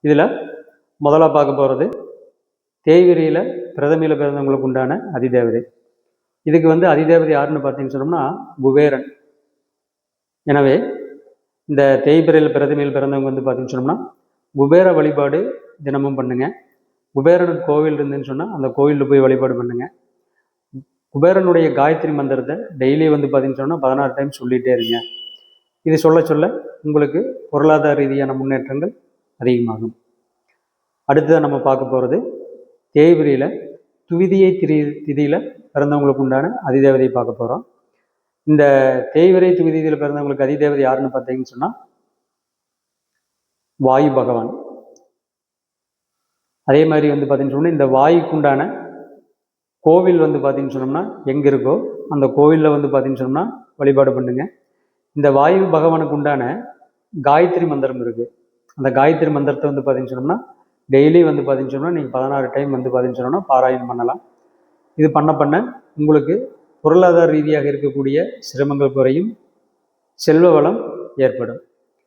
இதில் முதலாக பார்க்க போகிறது தேய்விரையில் பிரதமையில் பிறந்தவங்களுக்கு உண்டான அதிதேவதை. இதுக்கு அதிதேவதை யாருன்னு பார்த்தீங்கன்னு சொன்னோம்னா குபேரன். எனவே இந்த தேய்பிரையில் பிரதமையில் பிறந்தவங்க பார்த்தீங்கன்னு சொன்னோம்னா குபேர வழிபாடு தினமும் பண்ணுங்க. குபேரனுக்கு கோவில் இருந்துன்னு சொன்னால் அந்த கோவிலில் போய் வழிபாடு பண்ணுங்க. குபேரனுடைய காயத்ரி மந்திரத்தை டெய்லி பார்த்தீங்கன்னு சொன்னால் 16 டைம் சொல்லிகிட்டே இருங்க. இது சொல்ல சொல்ல உங்களுக்கு பொருளாதார ரீதியான முன்னேற்றங்கள் அதிகமாகும். அடுத்ததாக நம்ம பார்க்க போகிறது தேய்பிரையில் துவிதியை திதியில் பிறந்தவங்களுக்கு உண்டான அதிதேவதையை பார்க்க போகிறோம். இந்த தேய்விரை துவிதியில் பிறந்தவங்களுக்கு அதிதேவதை யாருன்னு பார்த்தீங்கன்னு சொன்னால் வாயு பகவான். அதே மாதிரி பார்த்தீங்கன்னு சொன்னால் இந்த வாயுக்குண்டான கோவில் பார்த்தீங்கன்னு சொன்னோம்னா எங்கே இருக்கோ அந்த கோவிலில் பார்த்தீங்கன்னு சொன்னோம்னா வழிபாடு பண்ணுங்க. இந்த வாயு பகவானுக்கு உண்டான காயத்ரி மந்திரம் இருக்குது. அந்த காயத்ரி மந்திரத்தை பார்த்தீங்கன்னு சொன்னோம்னா டெய்லி பார்த்தீங்கன்னு சொன்னால் நீங்கள் 16 டைம் பார்த்தீங்கன்னு சொன்னோம்னா பாராயணம் பண்ணலாம். இது பண்ண உங்களுக்கு பொருளாதார ரீதியாக இருக்கக்கூடிய சிரமங்கள் குறையும், செல்வ வளம் ஏற்படும்.